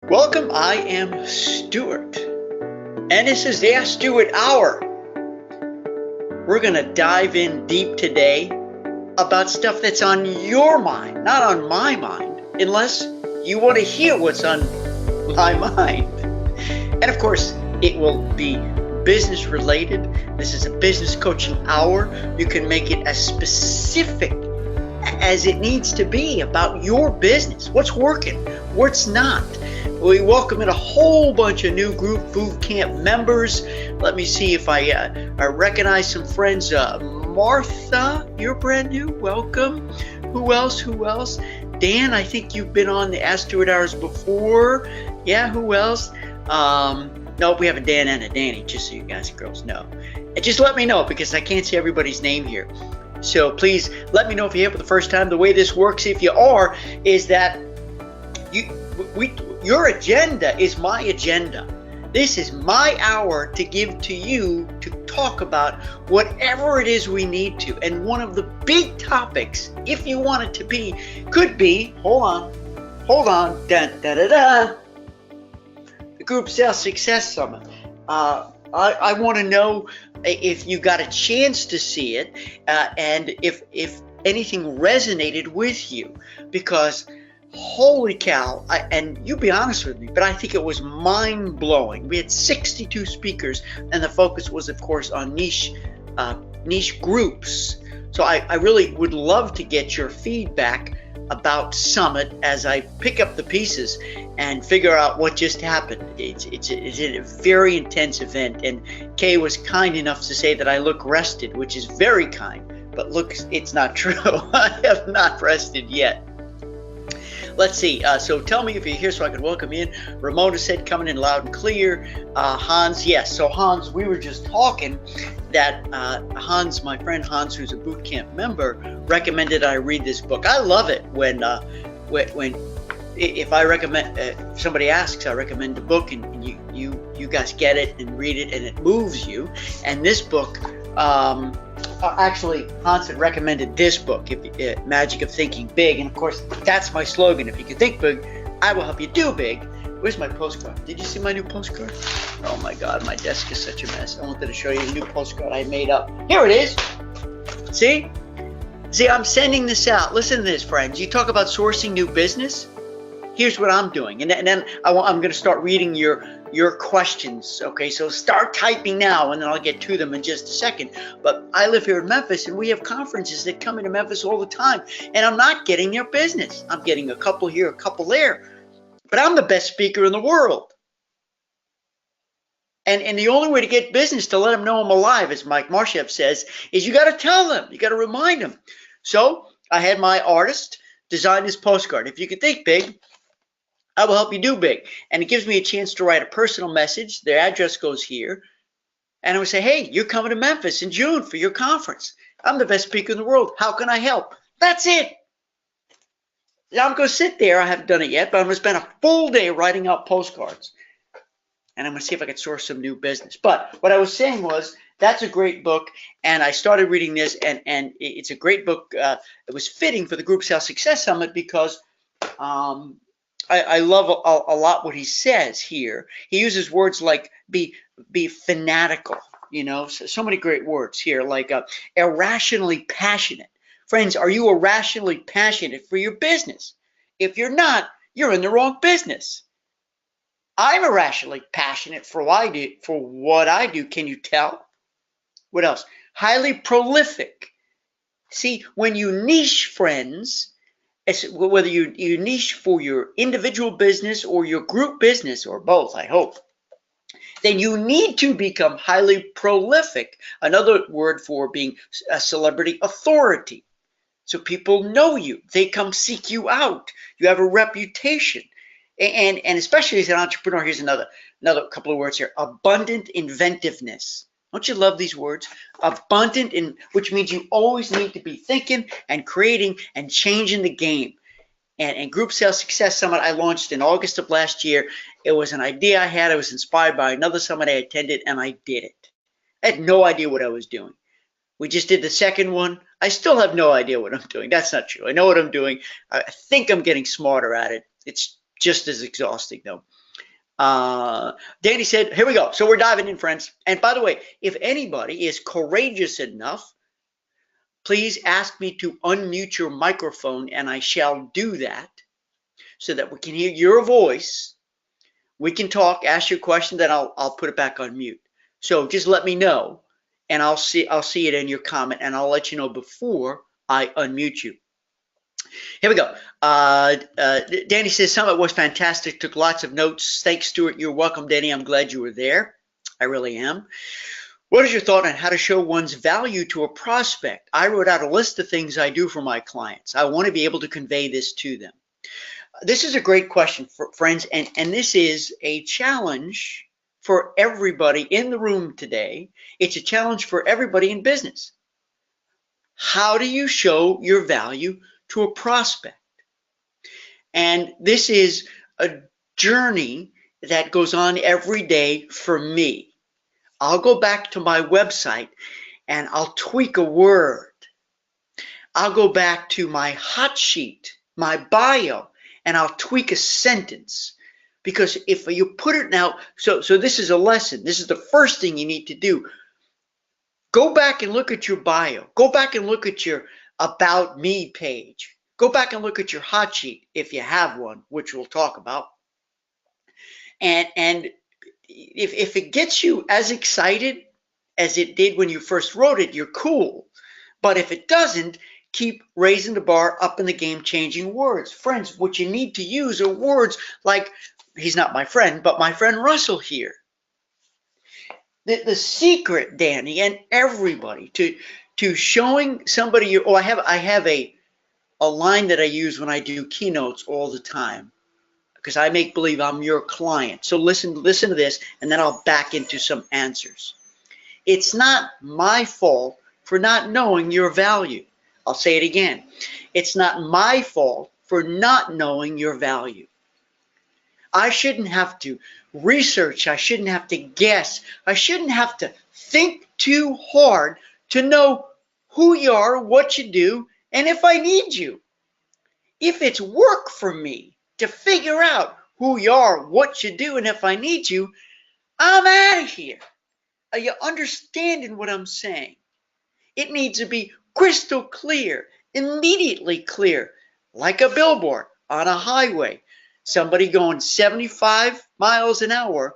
Welcome, I am Stuart, and this is the Ask Stuart Hour. We're going to dive in deep today about stuff that's on your mind, not on my mind, unless you want to hear what's on my mind. And of course, it will be business related. This is a business coaching hour. You can make it as specific as it needs to be about your business, what's working, what's not. We welcome in a whole bunch of new group boot camp members. Let me see if I recognize some friends. Martha, you're brand new. Welcome. Who else? Dan, I think you've been on the Ask Stuart Hours before. Yeah, who else? Nope, we have a Dan and a Danny, just so you guys and girls know. And just let me know, because I can't see everybody's name here. So please let me know if you're here for the first time. The way this works, if you are, is that your agenda is my agenda. This is my hour to give to you to talk about whatever it is we need to. And one of the big topics, if you want it to be, could be, hold on, the Group Sales Success Summit. I want to know if you got a chance to see it, and if anything resonated with you, because holy cow, and you be honest with me, but I think it was mind-blowing. We had 62 speakers, and the focus was, of course, on niche groups. So I really would love to get your feedback about Summit as I pick up the pieces and figure out what just happened. It's a very intense event, and Kay was kind enough to say that I look rested, which is very kind, but look, it's not true. I have not rested yet. Let's see. So tell me if you're here so I can welcome you in. Ramona said coming in loud and clear. Hans, yes. So Hans, we were just talking that Hans, my friend Hans, who's a boot camp member, recommended I read this book. I love it when if I recommend, if somebody asks, I recommend the book, and you guys get it and read it, and it moves you. And this book, actually, Hans had recommended this book, Magic of Thinking Big. And of course, that's my slogan. If you can think big, I will help you do big. Where's my postcard? Did you see my new postcard? Oh my God, my desk is such a mess. I wanted to show you a new postcard I made up. Here it is. See, I'm sending this out. Listen to this, friends. You talk about sourcing new business. Here's what I'm doing. And then I'm going to start reading your questions. Okay, so start typing now, and then I'll get to them in just a second. But I live here in Memphis, and we have conferences that come into Memphis all the time, and I'm not getting their business. I'm getting a couple here, a couple there, but I'm the best speaker in the world. And the only way to get business, to let them know I'm alive, as Mike Marshev says, is you got to tell them. You got to remind them. So I had my artist design this postcard. If you can think big, I will help you do big. And it gives me a chance to write a personal message. Their address goes here. And I would say, hey, you're coming to Memphis in June for your conference. I'm the best speaker in the world. How can I help? That's it. Now I'm going to sit there. I haven't done it yet, but I'm going to spend a full day writing out postcards. And I'm going to see if I can source some new business. But what I was saying was, that's a great book. And I started reading this, and it's a great book. It was fitting for the Group Sales Success Summit because I love a lot what he says here. He uses words like be fanatical, so many great words here, like irrationally passionate. Friends, are you irrationally passionate for your business? If you're not, you're in the wrong business. I'm irrationally passionate for what I do. Can you tell? What else? Highly prolific. See, when you niche, friends, whether you niche for your individual business or your group business, or both, I hope, then you need to become highly prolific. Another word for being a celebrity authority. So people know you. They come seek you out. You have a reputation. And especially as an entrepreneur, here's another couple of words here. Abundant inventiveness. Don't you love these words? Abundant, which means you always need to be thinking and creating and changing the game. And Group Sales Success Summit I launched in August of last year. It was an idea I had. I was inspired by another summit I attended, and I did it. I had no idea what I was doing. We just did the second one. I still have no idea what I'm doing. That's not true. I know what I'm doing. I think I'm getting smarter at it. It's Just as exhausting, though. Danny said, here we go. So we're diving in, friends. And by the way, if anybody is courageous enough, please ask me to unmute your microphone, and I shall do that so that we can hear your voice. We can talk, ask your question, then I'll put it back on mute. So just let me know, and I'll see it in your comment, and I'll let you know before I unmute you. Here we go. Danny says, Summit was fantastic. Took lots of notes. Thanks, Stuart. You're welcome, Danny. I'm glad you were there. I really am. What is your thought on how to show one's value to a prospect? I wrote out a list of things I do for my clients. I want to be able to convey this to them. This is a great question, friends, and this is a challenge for everybody in the room today. It's a challenge for everybody in business. How do you show your value to a prospect? And this is a journey that goes on every day for me. I'll go back to my website and I'll tweak a word. I'll go back to my hot sheet, my bio, and I'll tweak a sentence. Because if you put it now, so this is a lesson. This is the first thing you need to do. Go back and look at your bio. Go back and look at your About Me page. Go back and look at your hot sheet if you have one, which we'll talk about. And if it gets you as excited as it did when you first wrote it, you're cool. But if it doesn't, keep raising the bar up in the game-changing words. Friends, what you need to use are words like, he's not my friend, but my friend Russell here. The secret, Danny, and everybody to showing somebody I have a line that I use when I do keynotes all the time, because I make believe I'm your client. So listen to this, and then I'll back into some answers. It's not my fault for not knowing your value. I'll say it again. It's not my fault for not knowing your value. I shouldn't have to research. I shouldn't have to guess. I shouldn't have to think too hard to know who you are, what you do, and if I need you. If it's work for me to figure out who you are, what you do, and if I need you, I'm out of here. Are you understanding what I'm saying? It needs to be crystal clear, immediately clear, like a billboard on a highway. Somebody going 75 miles an hour,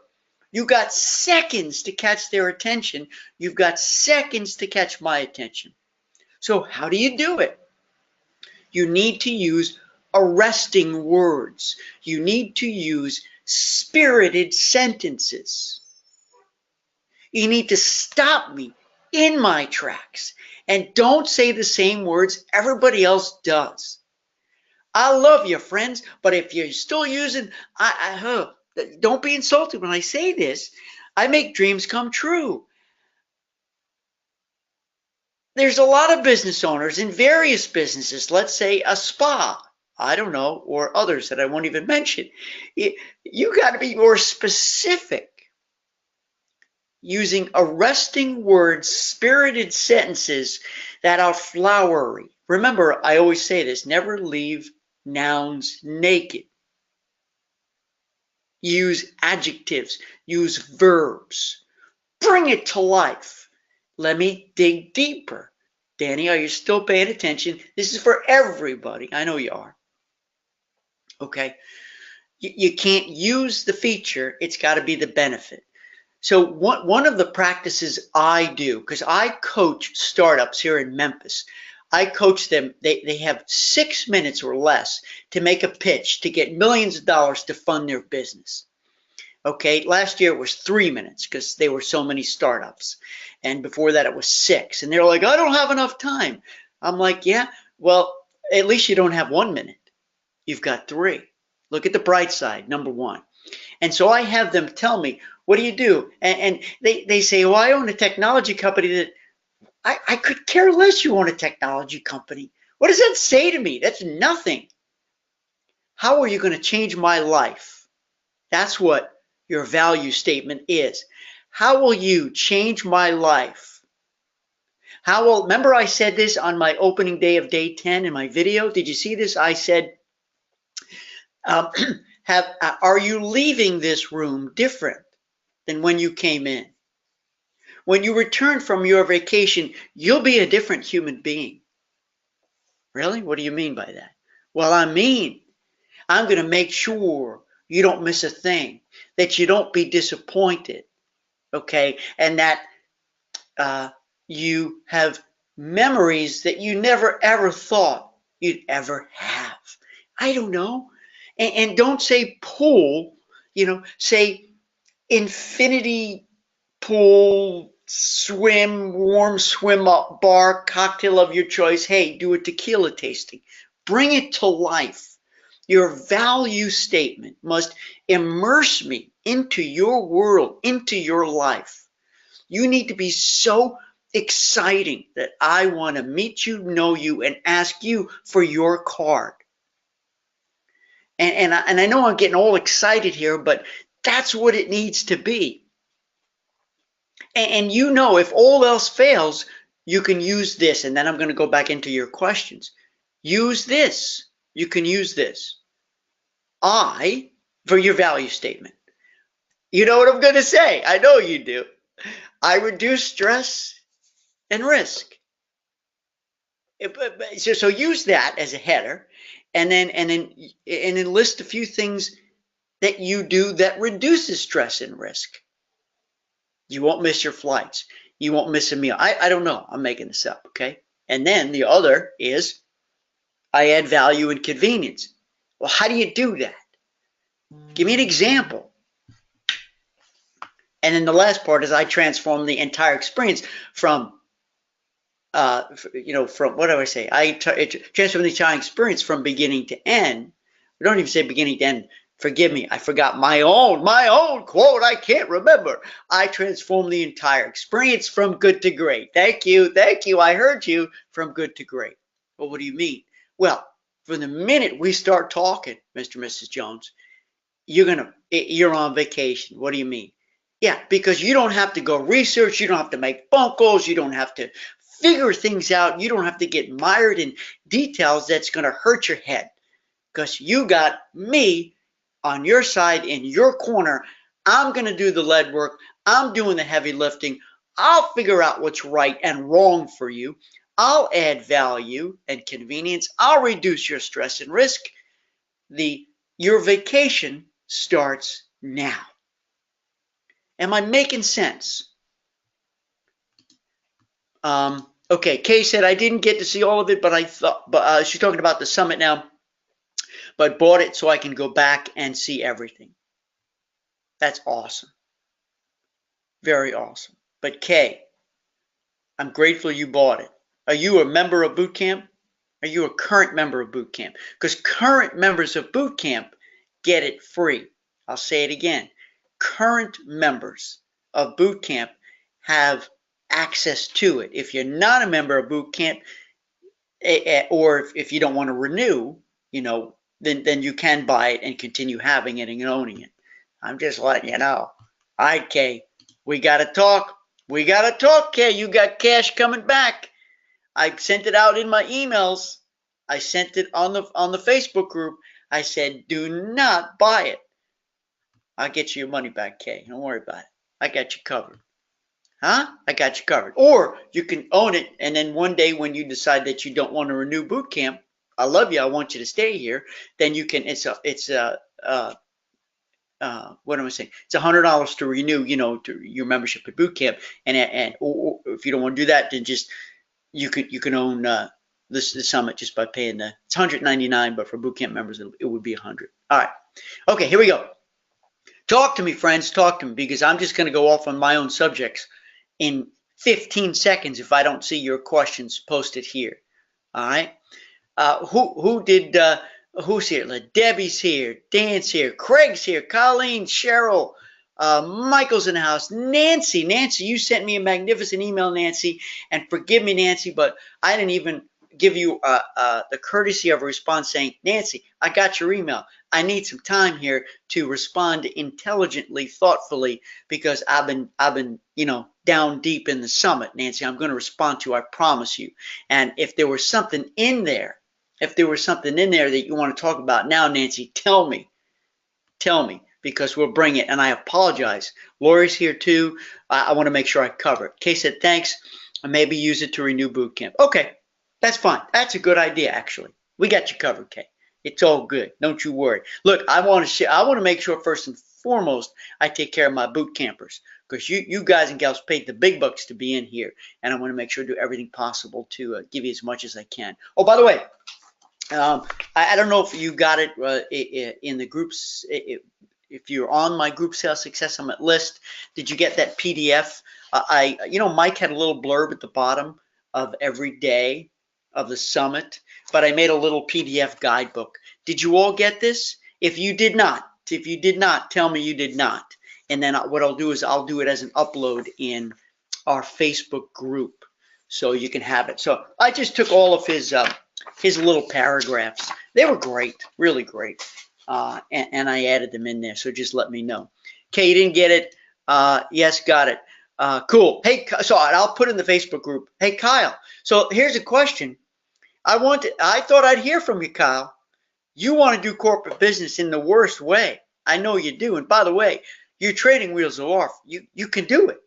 you got seconds to catch their attention. You've got seconds to catch my attention. So how do you do it? You need to use arresting words. You need to use spirited sentences. You need to stop me in my tracks and don't say the same words everybody else does. I love you, friends, but if you're still using, don't be insulted when I say this. I make dreams come true. There's a lot of business owners in various businesses, let's say a spa, I don't know, or others that I won't even mention. You got to be more specific. Using arresting words, spirited sentences that are flowery. Remember, I always say this, never leave nouns naked. Use adjectives, use verbs. Bring it to life. Let me dig deeper. Danny, are you still paying attention? This is for everybody. I know you are. Okay. You can't use the feature. It's got to be the benefit. So one of the practices I do, because I coach startups here in Memphis, I coach them. They have 6 minutes or less to make a pitch to get millions of dollars to fund their business. Okay, last year it was 3 minutes because there were so many startups. And before that it was 6. And they're like, I don't have enough time. I'm like, yeah, well, at least you don't have 1 minute. You've got 3. Look at the bright side, number 1. And so I have them tell me, what do you do? And they say, well, I own a technology company that I could care less you own a technology company. What does that say to me? That's nothing. How are you going to change my life? That's what your value statement is. How will you change my life? Remember I said this on my opening day of day 10 in my video? Did you see this? I said, Are you leaving this room different than when you came in? When you return from your vacation, you'll be a different human being. Really? What do you mean by that? Well, I mean, I'm going to make sure you don't miss a thing, that you don't be disappointed, okay? And that you have memories that you never ever thought you'd ever have. I don't know. And don't say pool, say infinity pool, swim, warm swim up bar, cocktail of your choice. Hey, do a tequila tasting. Bring it to life. Your value statement must immerse me into your world, into your life. You need to be so exciting that I want to meet you, know you, and ask you for your card. And I know I'm getting all excited here, but that's what it needs to be. And if all else fails, you can use this. And then I'm going to go back into your questions. Use this. You can use this. I, for your value statement. You know what I'm going to say. I know you do. I reduce stress and risk. So use that as a header, and then list a few things that you do that reduces stress and risk. You won't miss your flights. You won't miss a meal. I don't know. I'm making this up, okay? And then the other is I add value and convenience. Well, how do you do that? Give me an example. And then the last part is I transform the entire experience from what do I say? I transform the entire experience from beginning to end. We don't even say beginning to end. Forgive me, I forgot my own quote. I can't remember. I transform the entire experience from good to great. Thank you. I heard you. From good to great. Well, what do you mean? Well, from the minute we start talking, Mr. and Mrs. Jones, you're on vacation. What do you mean? Yeah, because you don't have to go research. You don't have to make phone calls. You don't have to figure things out. You don't have to get mired in details that's going to hurt your head, because you got me on your side, in your corner. I'm going to do the lead work. I'm doing the heavy lifting. I'll figure out what's right and wrong for you. I'll add value and convenience. I'll reduce your stress and risk. Your vacation starts now. Am I making sense? Okay, Kay said I didn't get to see all of it, but she's talking about the summit now, but bought it so I can go back and see everything. That's awesome. Very awesome. But Kay, I'm grateful you bought it. Are you a member of boot camp? Are you a current member of boot camp? Because current members of boot camp get it free. I'll say it again. Current members of boot camp have access to it. If you're not a member of boot camp, or if you don't want to renew, then you can buy it and continue having it and owning it. I'm just letting you know. All right, Kay, we got to talk. Kay. You got cash coming back. I sent it out in my emails. I sent it on the Facebook group. I said, do not buy it. I'll get you your money back, Kay. Don't worry about it. I got you covered. Huh? I got you covered. Or you can own it, and then one day when you decide that you don't want to renew boot camp, I love you, I want you to stay here, then you can. It's what am I saying? It's $100 to renew, to your membership at boot camp, and or if you don't want to do that, then just you can own the summit just by paying it's $199, but for boot camp members it would be $100. All right. Okay, here we go. Talk to me, friends. Talk to me, because I'm just going to go off on my own subjects in 15 seconds if I don't see your questions posted here. All right. Who's here? Debbie's here. Dan's here. Craig's here. Colleen, Cheryl, Michael's in the house. Nancy, you sent me a magnificent email, Nancy. And forgive me, Nancy, but I didn't even give you the courtesy of a response saying, Nancy, I got your email. I need some time here to respond intelligently, thoughtfully, because I've been down deep in the summit, Nancy. I'm going to respond to you, I promise you. And if there was something in there, that you want to talk about now, Nancy, tell me. tell me, because we'll bring it. And I apologize. Lori's here too. I want to make sure I cover it. Kay said, thanks. I maybe use it to renew boot camp. Okay, that's fine. That's a good idea, actually. We got you covered, Kay. It's all good. Don't you worry. Look, I want to make sure first and foremost I take care of my boot campers, because you guys and gals paid the big bucks to be in here, and I want to make sure to do everything possible to give you as much as I can. Oh, by the way, I don't know if you got it in the groups. If you're on my Group Sales Success Summit list, did you get that PDF? Mike had a little blurb at the bottom of every day of the summit, but I made a little PDF guidebook. Did you all get this? If you did not, tell me you did not. And then what I'll do is I'll do it as an upload in our Facebook group, so you can have it. So I just took all of his little paragraphs. They were great, really great. And I added them in there, so just let me know. Okay, you didn't get it? Yes, got it. Cool. Hey, so I'll put in the Facebook group. Hey, Kyle. So here's a question. I thought I'd hear from you, Kyle. You want to do corporate business in the worst way. I know you do. And by the way, your trading wheels are off. You can do it.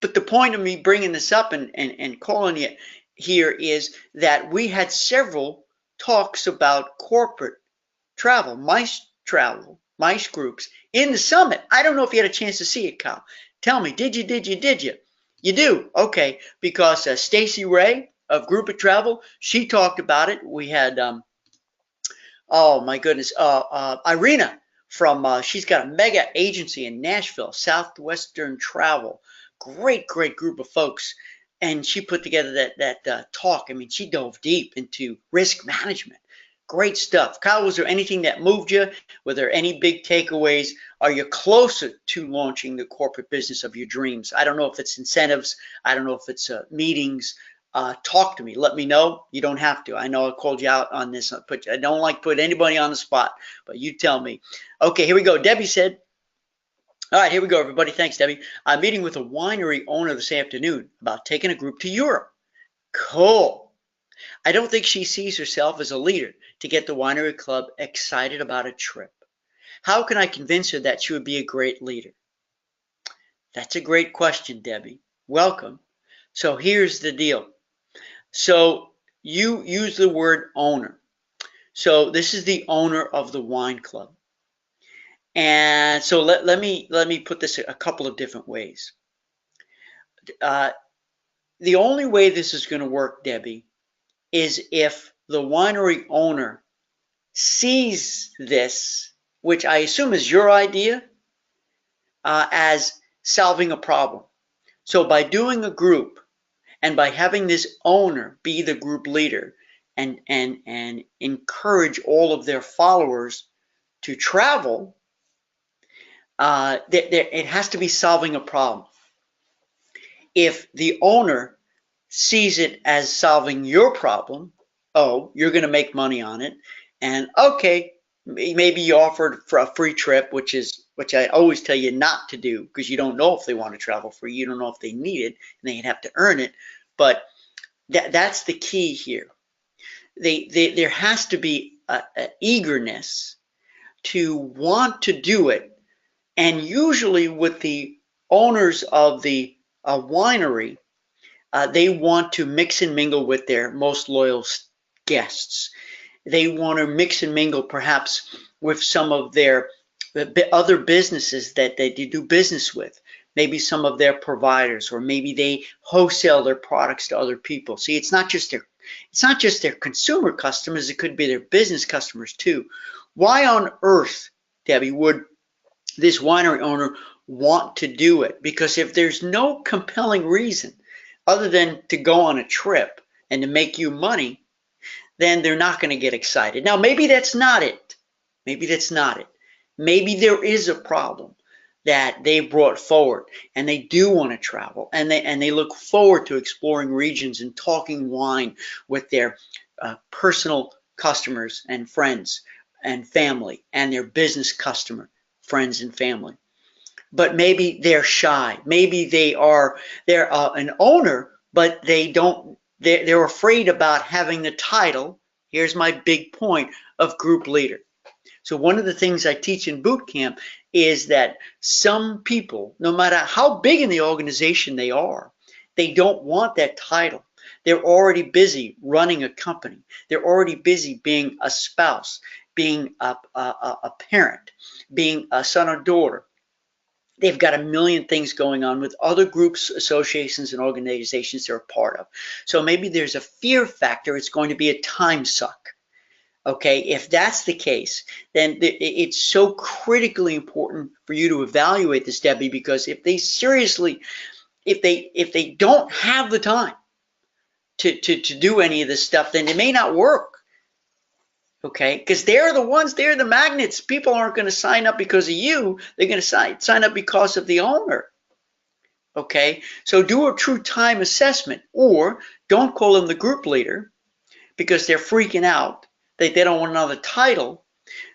But the point of me bringing this up and calling you here is that we had several talks about corporate travel, MICE groups in the summit. I don't know if you had a chance to see it, Kyle. Tell me, did you? You do? Okay, because Stacy Ray of Group of Travel, she talked about it. We had, oh my goodness, Irina from, she's got a mega agency in Nashville, Southwestern Travel. Great group of folks. And she put together that talk. I mean, she dove deep into risk management. Great stuff. Kyle, was there anything that moved you? Were there any big takeaways? Are you closer to launching the corporate business of your dreams? I don't know if it's incentives. I don't know if it's meetings. Talk to me. Let me know. You don't have to. I know I called you out on this. I don't like put anybody on the spot, but you tell me. Okay, here we go. Debbie said, all right, here we go, everybody. Thanks, Debbie. I'm meeting with a winery owner this afternoon about taking a group to Europe. Cool. I don't think she sees herself as a leader to get the winery club excited about a trip. How can I convince her that she would be a great leader? That's a great question, Debbie. Welcome. So here's the deal. So you use the word owner. So this is the owner of the wine club. And so let me put this a couple of different ways. The only way this is going to work, Debbie, is if the winery owner sees this, which I assume is your idea, as solving a problem. So by doing a group and by having this owner be the group leader and encourage all of their followers to travel, it has to be solving a problem. If the owner sees it as solving your problem, oh, you're going to make money on it, and okay, maybe you offered for a free trip, which I always tell you not to do, because you don't know if they want to travel free, you don't know if they need it, and they'd have to earn it. But that's the key here. There has to be an eagerness to want to do it, and usually with the owners of the winery, they want to mix and mingle with their most loyal guests. They want to mix and mingle perhaps with some of their other businesses that they do business with, maybe some of their providers, or maybe they wholesale their products to other people. See, it's not just their consumer customers, it could be their business customers too. Why on earth, Debbie, would this winery owner want to do it? Because if there's no compelling reason other than to go on a trip and to make you money, then they're not going to get excited. Now, maybe that's not it. Maybe that's not it. Maybe there is a problem that they brought forward, and they do want to travel, and they look forward to exploring regions and talking wine with their personal customers and friends and family, and their business customer friends and family. But maybe they're shy. Maybe they're an owner, but they're afraid about having the title. Here's my big point of group leader. So one of the things I teach in boot camp is that some people, no matter how big in the organization they are, they don't want that title. They're already busy running a company. They're already busy being a spouse, being a parent, being a son or daughter. They've got a million things going on with other groups, associations, and organizations they're a part of. So maybe there's a fear factor. It's going to be a time suck. Okay, if that's the case, then it's so critically important for you to evaluate this, Debbie, because if they seriously, if they don't have the time to do any of this stuff, then it may not work. Okay, because they're the ones, they're the magnets. People aren't going to sign up because of you. They're going to sign up because of the owner. Okay, so do a true time assessment, or don't call them the group leader because they're freaking out. They don't want another title.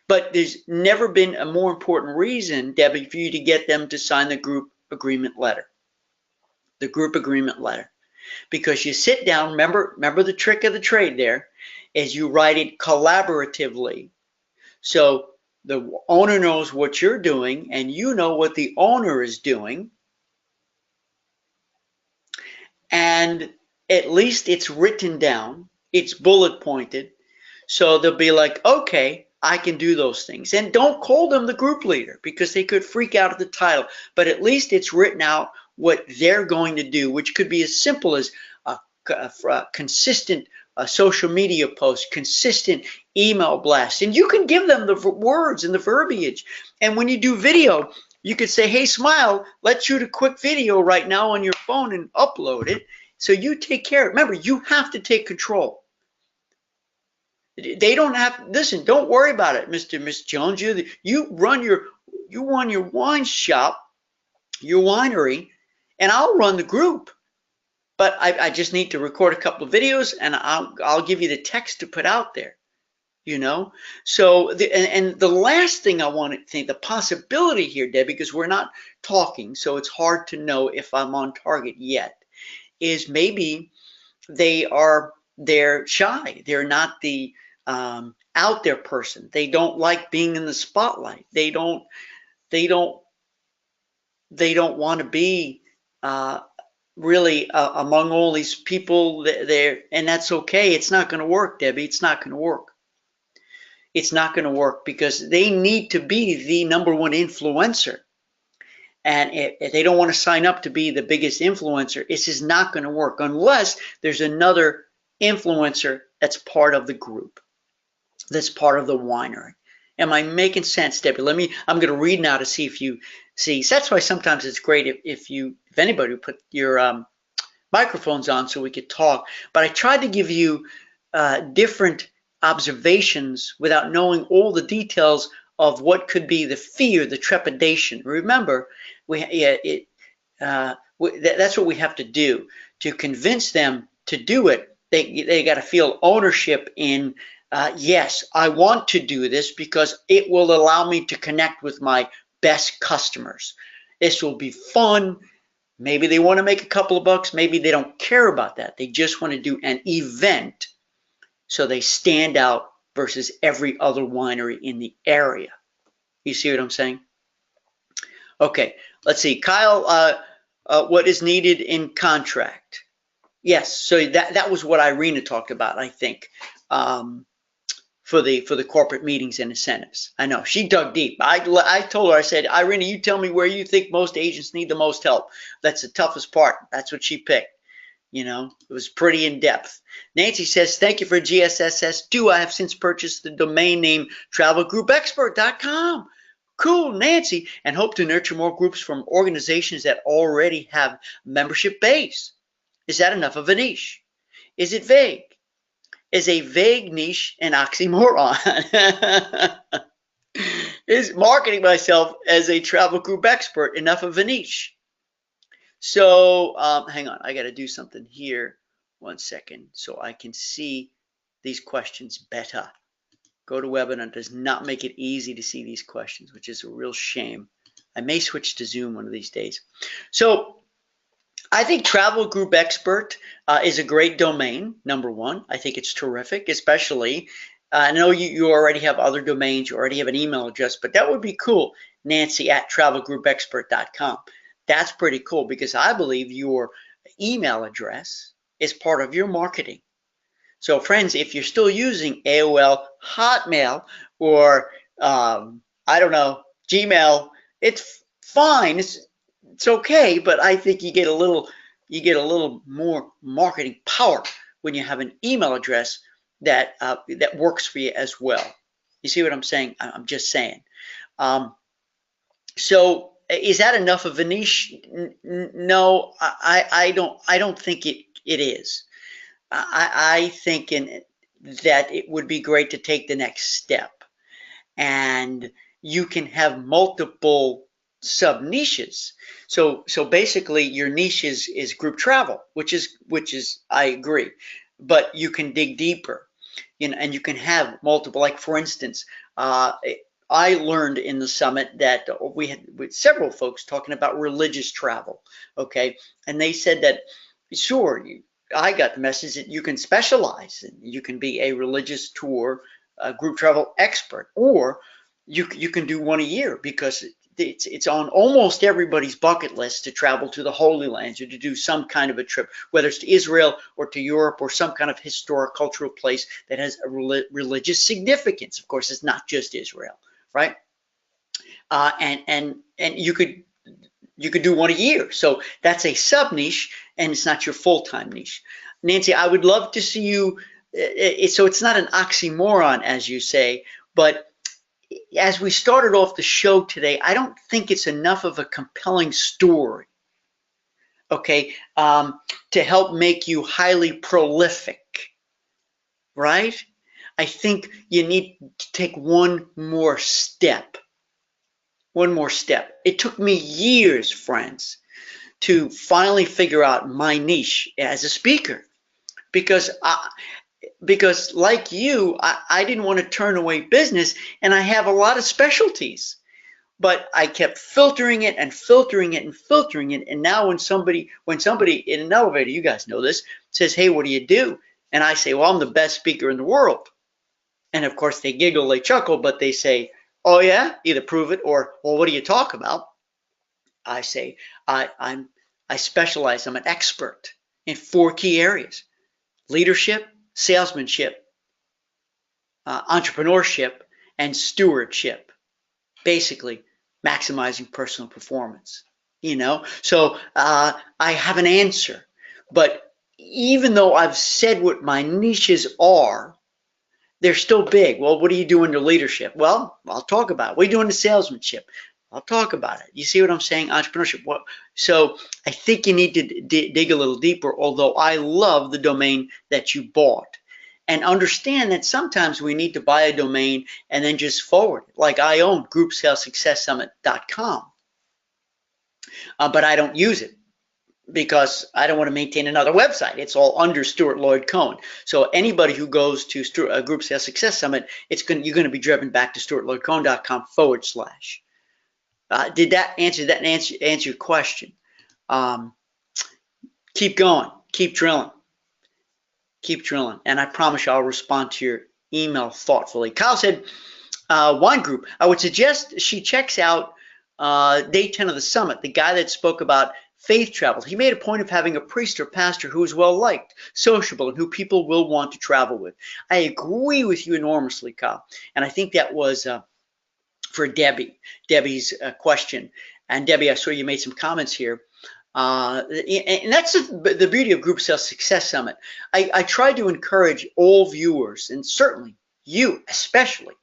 But there's never been a more important reason, Debbie, for you to get them to sign the group agreement letter. The group agreement letter. Because you sit down, remember the trick of the trade there, is you write it collaboratively. So the owner knows what you're doing and you know what the owner is doing. And at least it's written down, it's bullet pointed. So they'll be like, okay, I can do those things. And don't call them the group leader because they could freak out at the title. But at least it's written out what they're going to do, which could be as simple as a consistent social media post, consistent email blast. And you can give them the words and the verbiage. And when you do video, you could say, hey, Smile, let's shoot a quick video right now on your phone and upload it. So you take care of it. Remember, you have to take control. They don't have, listen, don't worry about it, Mr. and Miss Jones. You run your wine shop, your winery, and I'll run the group. But I just need to record a couple of videos and I'll give you the text to put out there, you know? So, and the last thing I want to think, the possibility here, Deb, because we're not talking, so it's hard to know if I'm on target yet, is maybe they're shy. They're not the out there person. They don't like being in the spotlight. They don't want to be really among all these people there, and that's okay. It's not going to work, Debbie. It's not going to work. It's not going to work because they need to be the #1 influencer. And if they don't want to sign up to be the biggest influencer, this is not going to work unless there's another influencer that's part of the group, that's part of the winery. Am I making sense, Debbie? I'm going to read now to see if you see. So that's why sometimes it's great if anybody would put your microphones on so we could talk. But I tried to give you different observations without knowing all the details of what could be the fear, the trepidation. Remember, that's what we have to do to convince them to do it. They got to feel ownership in. Yes, I want to do this because it will allow me to connect with my best customers. This will be fun. Maybe they want to make a couple of bucks. Maybe they don't care about that. They just want to do an event so they stand out versus every other winery in the area. You see what I'm saying? Okay, let's see. Kyle, what is needed in contract? Yes, so that was what Irina talked about, I think. For the corporate meetings and incentives. I know she dug deep. I told her, I said, Irina, you tell me where you think most agents need the most help. That's the toughest part. That's what she picked. You know, it was pretty in depth. Nancy says, thank you for GSSS2. I have since purchased the domain name travelgroupexpert.com. Cool, Nancy, and hope to nurture more groups from organizations that already have membership base. Is that enough of a niche? Is it vague? Is a vague niche an oxymoron? Is marketing myself as a travel group expert enough of a niche? So hang on, I got to do something here. 1 second, so I can see these questions better. GoToWebinar does not make it easy to see these questions, which is a real shame. I may switch to Zoom one of these days. So I think Travel Group Expert is a great domain, #1. I think it's terrific, especially I know you already have other domains, you already have an email address, but that would be cool. Nancy@travelgroupexpert.com. That's pretty cool because I believe your email address is part of your marketing. So friends, if you're still using AOL, Hotmail, or I don't know, Gmail, it's fine. It's okay, but I think you get a little more marketing power when you have an email address that that works for you as well. You see what I'm saying? I'm just saying. So is that enough of a niche? No, I don't think it is. I think that it would be great to take the next step, and you can have multiple sub niches. So basically, your niche is group travel, which is I agree, but you can dig deeper, and you can have multiple. Like for instance, I learned in the summit that we had with several folks talking about religious travel, okay, and they said that sure, I got the message that you can specialize and you can be a religious tour group travel expert, or you can do one a year because it's on almost everybody's bucket list to travel to the Holy Lands or to do some kind of a trip, whether it's to Israel or to Europe or some kind of historic cultural place that has a religious significance. Of course, it's not just Israel, right? And you could do one a year. So that's a sub niche, and it's not your full-time niche. Nancy, I would love to see you. So it's not an oxymoron, as you say, but as we started off the show today, I don't think it's enough of a compelling story, okay, to help make you highly prolific, right? I think you need to take one more step. One more step. It took me years, friends, to finally figure out my niche as a speaker, because like you, I didn't want to turn away business, and I have a lot of specialties, but I kept filtering it and filtering it and filtering it. And now when somebody in an elevator, you guys know this, says, "Hey, what do you do?" And I say, "Well, I'm the best speaker in the world." And of course they giggle, they chuckle, but they say, "Oh yeah, either prove it or, well, what do you talk about?" I say, I specialize, I'm an expert in 4 key areas: leadership, salesmanship, entrepreneurship, and stewardship. Basically, maximizing personal performance. So I have an answer, but even though I've said what my niches are, they're still big. Well, what are you doing to leadership? Well, I'll talk about it. What are you doing to salesmanship? I'll talk about it. You see what I'm saying? Entrepreneurship. So I think you need to dig a little deeper, although I love the domain that you bought. And understand that sometimes we need to buy a domain and then just forward it. Like I own groupsalessuccesssummit.com, but I don't use it because I don't want to maintain another website. It's all under Stuart Lloyd Cohen. So anybody who goes to Group Sales Success Summit, you're going to be driven back to stuartloydcohen.com / Did that answer your question? Keep going, keep drilling, and I promise you I'll respond to your email thoughtfully. Kyle said, wine group, I would suggest she checks out day 10 of the summit, the guy that spoke about faith travel. He made a point of having a priest or pastor who is well liked, sociable, and who people will want to travel with. I agree with you enormously, Kyle, and I think that was for Debbie's question. And Debbie, I saw you made some comments here. And that's the beauty of Group Sales Success Summit. I try to encourage all viewers, and certainly you especially,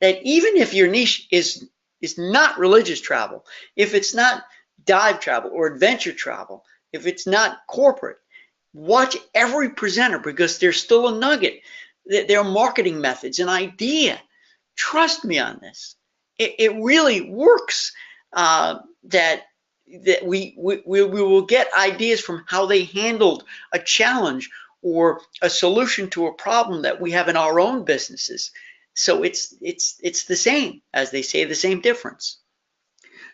that even if your niche is not religious travel, if it's not dive travel or adventure travel, if it's not corporate, watch every presenter because there's still a nugget. There are marketing methods, an idea. Trust me on this. It really works. That we will get ideas from how they handled a challenge or a solution to a problem that we have in our own businesses. So it's the same, as they say, the same difference.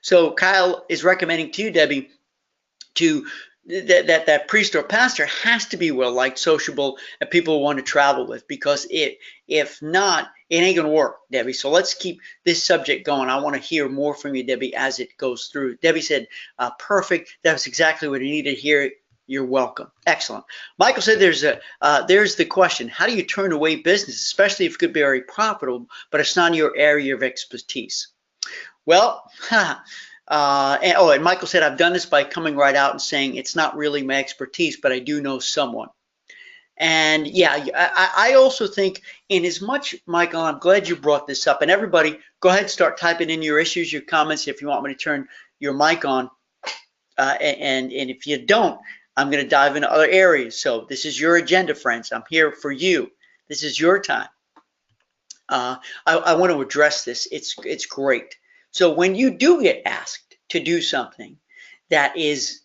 So Kyle is recommending to you, Debbie, to that priest or pastor has to be well liked, sociable, and people want to travel with, because if not, it ain't gonna work, Debbie. So let's keep this subject going. I want to hear more from you, Debbie, as it goes through. Debbie said, perfect. That was exactly what I needed to hear. You're welcome. Excellent. Michael said there's the question. How do you turn away business, especially if it could be very profitable, but it's not your area of expertise? Well, and Michael said, I've done this by coming right out and saying it's not really my expertise, but I do know someone. And yeah, I also think, in as much, Michael, I'm glad you brought this up. And everybody, go ahead and start typing in your issues, your comments, if you want me to turn your mic on. And if you don't, I'm going to dive into other areas. So this is your agenda, friends. I'm here for you. This is your time. I want to address this. It's great. So when you do get asked to do something that is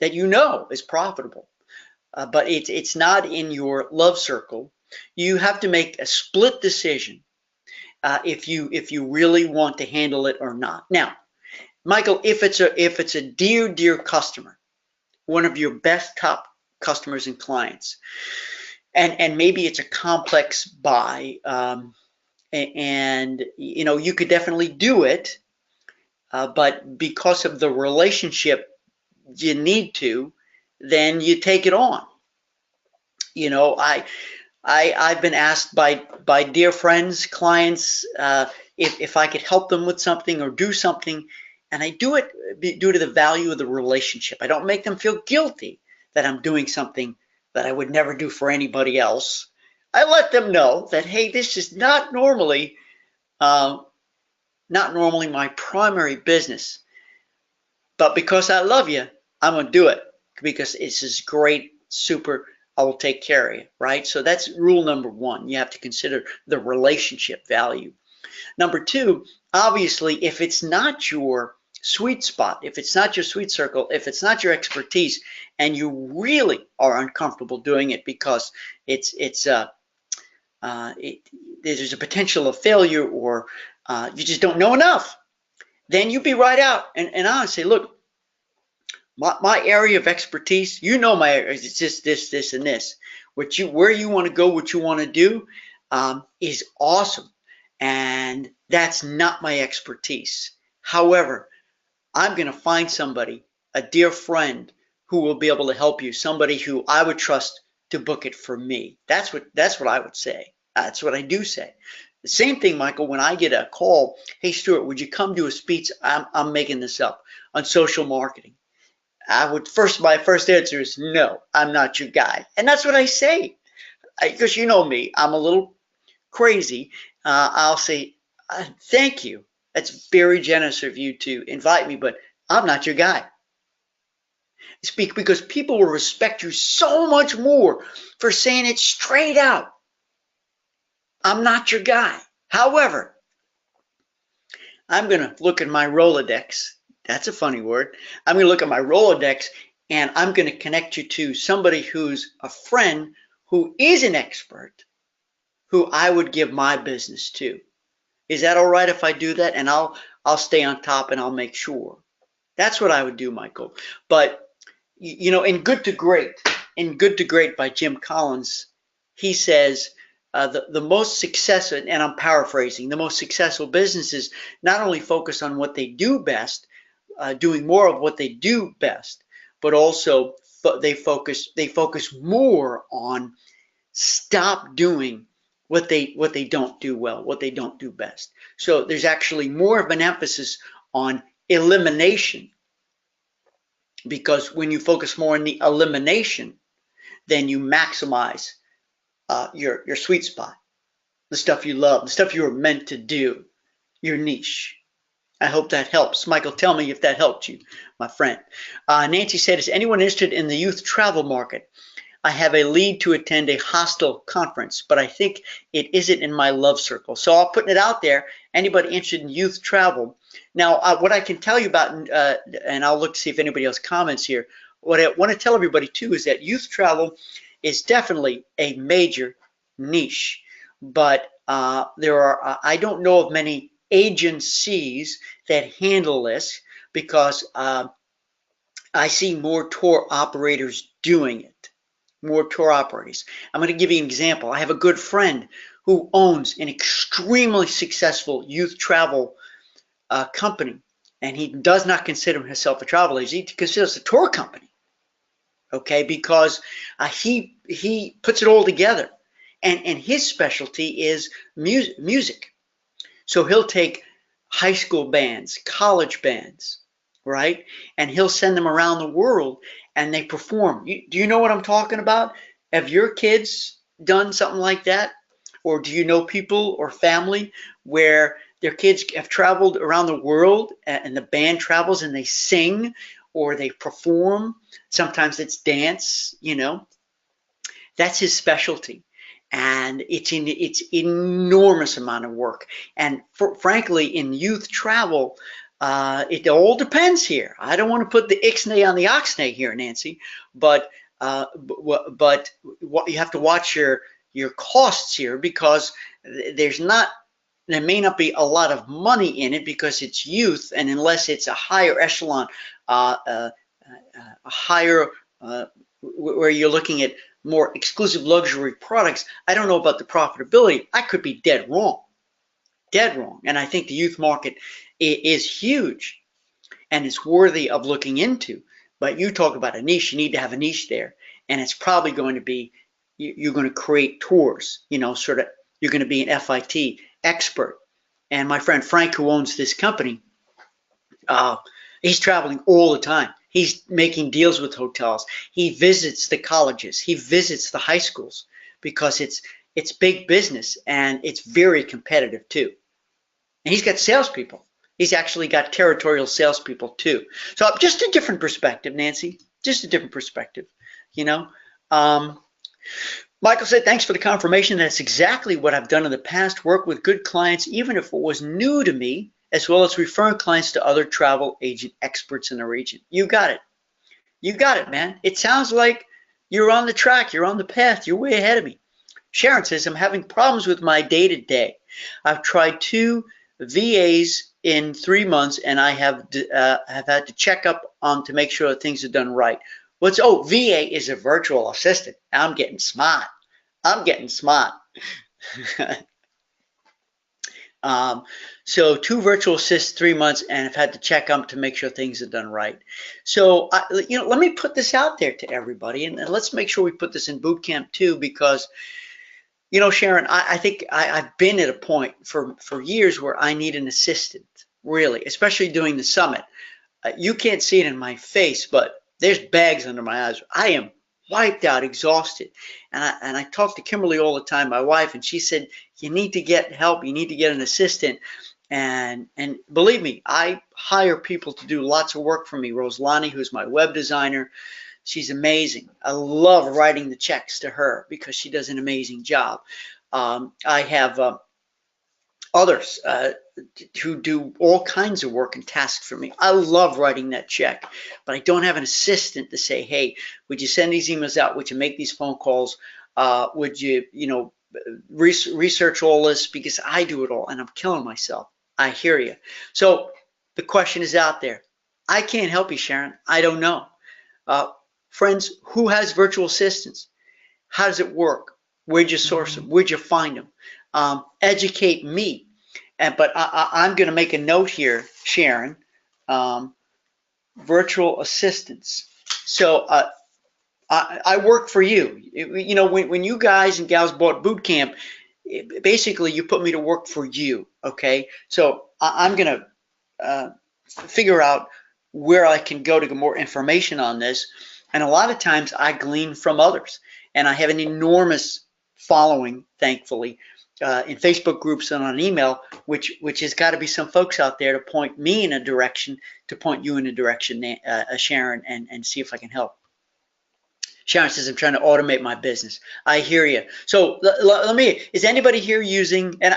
profitable, but it's not in your love circle, you have to make a split decision if you really want to handle it or not. Now, Michael, if it's a dear customer, one of your best top customers and clients, and maybe it's a complex buy, and you could definitely do it, but because of the relationship you need to, then you take it on. I've been asked by dear friends, clients, if I could help them with something or do something, and I do it due to the value of the relationship. I don't make them feel guilty that I'm doing something that I would never do for anybody else. I let them know that, hey, this is not normally my primary business, but because I love you, I'm gonna do it because it's this great, super. I will take care of you, right? So that's rule number one. You have to consider the relationship value. Number two, obviously, if it's not your sweet spot, if it's not your sweet circle, if it's not your expertise, and you really are uncomfortable doing it because there's a potential of failure, or you just don't know enough, then you be right out and I say, look, my area of expertise, my area, it's just this, and this. Where you want to go, what you want to do, is awesome, and that's not my expertise. However, I'm going to find somebody, a dear friend, who will be able to help you, somebody who I would trust to book it for me. That's what I would say. That's what I do say. The same thing, Michael, when I get a call, hey, Stuart, would you come do a speech? I'm making this up, on social marketing. My first answer is no, I'm not your guy. And that's what I say. Because you know me, I'm a little crazy. I'll say, thank you. That's very generous of you to invite me, but I'm not your guy. Because people will respect you so much more for saying it straight out. I'm not your guy. However, I'm going to look at my Rolodex. That's a funny word. I'm going to look at my Rolodex, and I'm going to connect you to somebody who's a friend who is an expert, who I would give my business to. Is that all right if I do that? And I'll stay on top, and I'll make sure. That's what I would do, Michael. But in Good to Great by Jim Collins, he says the most successful, and I'm paraphrasing, the most successful businesses not only focus on what they do best, doing more of what they do best, but also they focus more on stop doing what they don't do well, what they don't do best. So there's actually more of an emphasis on elimination, because when you focus more on the elimination, then you maximize your sweet spot, the stuff you love, the stuff you were meant to do, your niche. I hope that helps. Michael, tell me if that helped you, my friend. Nancy said, is anyone interested in the youth travel market? I have a lead to attend a hostel conference, but I think it isn't in my love circle. So I'll put it out there. Anybody interested in youth travel? Now, what I can tell you about, and I'll look to see if anybody else comments here, what I want to tell everybody too is that youth travel is definitely a major niche, but I don't know of many agencies that handle this, because I see more tour operators doing it. More tour operators. I'm going to give you an example. I have a good friend who owns an extremely successful youth travel company, and he does not consider himself a travel agent. He considers a tour company, okay, because he puts it all together, and his specialty is music. So he'll take high school bands, college bands, right, and he'll send them around the world, and they perform. Do you know what I'm talking about? Have your kids done something like that? Or do you know people or family where their kids have traveled around the world and the band travels and they sing or they perform? Sometimes it's dance, you know. That's his specialty. And it's enormous amount of work. And frankly, in youth travel, it all depends here. I don't want to put the ixnay on the oxnay here, Nancy, but what you have to watch your costs here, because there may not be a lot of money in it because it's youth, and unless it's a higher echelon, a higher where you're looking at more exclusive luxury products, I don't know about the profitability. I could be dead wrong. And I think the youth market is huge and it's worthy of looking into. But you talk about a niche, you need to have a niche there. And it's probably going to be, you're going to create tours, you know, sort of, you're going to be an FIT expert. And my friend Frank, who owns this company, he's traveling all the time. He's making deals with hotels. He visits the colleges. He visits the high schools because it's big business and it's very competitive too. And he's got salespeople. He's actually got territorial salespeople too. So just a different perspective, Nancy. Just a different perspective, you know. Michael said, thanks for the confirmation. That's exactly what I've done in the past. Work with good clients, even if it was new to me, as well as referring clients to other travel agent experts in the region. You got it. You got it, man. It sounds like you're on the track. You're on the path. You're way ahead of me. Sharon says, I'm having problems with my day-to-day. I've tried 2 VAs in 3 months, and I have had to check up on to make sure things are done right. VA is a virtual assistant. I'm getting smart. So 2 virtual assists, 3 months, and I've had to check them to make sure things are done right. So, let me put this out there to everybody, and let's make sure we put this in boot camp too, because, Sharon, I think I've been at a point for years where I need an assistant, really, especially doing the summit. You can't see it in my face, but there's bags under my eyes. I am wiped out, exhausted. And I talk to Kimberly all the time, my wife, and she said, you need to get help. You need to get an assistant. And believe me, I hire people to do lots of work for me. Roslani, who's my web designer, she's amazing. I love writing the checks to her because she does an amazing job. I have others who do all kinds of work and tasks for me. I love writing that check, but I don't have an assistant to say, hey, would you send these emails out? Would you make these phone calls? Would you, research all this? Because I do it all and I'm killing myself. I hear you. So the question is out there. I can't help you, Sharon. I don't know. Friends, who has virtual assistants? How does it work? Where'd you source them? Where'd you find them? Educate me. But I'm going to make a note here, Sharon. Virtual assistants. So I work for you. When you guys and gals bought boot camp, basically you put me to work for you. Okay. So I'm going to figure out where I can go to get more information on this. And a lot of times I glean from others. And I have an enormous following, thankfully, in Facebook groups and on email, which has got to be some folks out there to point me in a direction, to point you in a direction, Sharon, and see if I can help. Sharon says, I'm trying to automate my business. I hear you. So let me, is anybody here using, and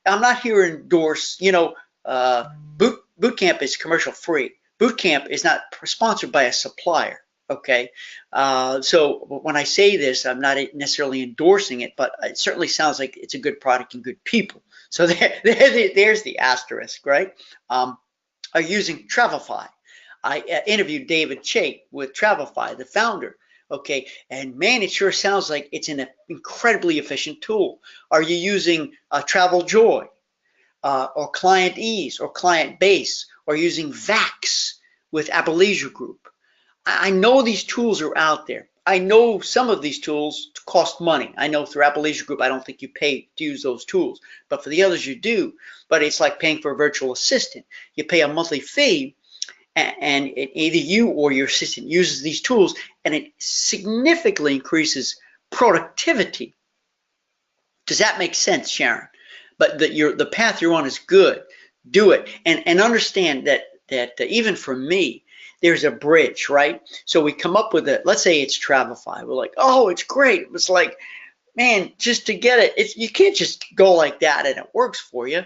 I'm not here to endorse, boot camp is commercial free. Boot camp is not sponsored by a supplier. Okay, so when I say this, I'm not necessarily endorsing it, but it certainly sounds like it's a good product and good people. So there's the asterisk, right? Are using Travelify. I interviewed David Chait with Travelify, the founder. Okay, and man, it sure sounds like it's an incredibly efficient tool. Are you using Travel Joy or Client Ease or Client Base, or using VAX with Appalachia Group? I know these tools are out there. I know some of these tools cost money. I know through Appalachia Group, I don't think you pay to use those tools, but for the others you do. But it's like paying for a virtual assistant. You pay a monthly fee, and either you or your assistant uses these tools, and it significantly increases productivity. Does that make sense, Sharon? But the path you're on is good. Do it, and understand that even for me, there's a bridge, right? So we come up with it. Let's say it's Travelify. We're like, oh, it's great. It's like, man, just to get it, you can't just go like that and it works for you.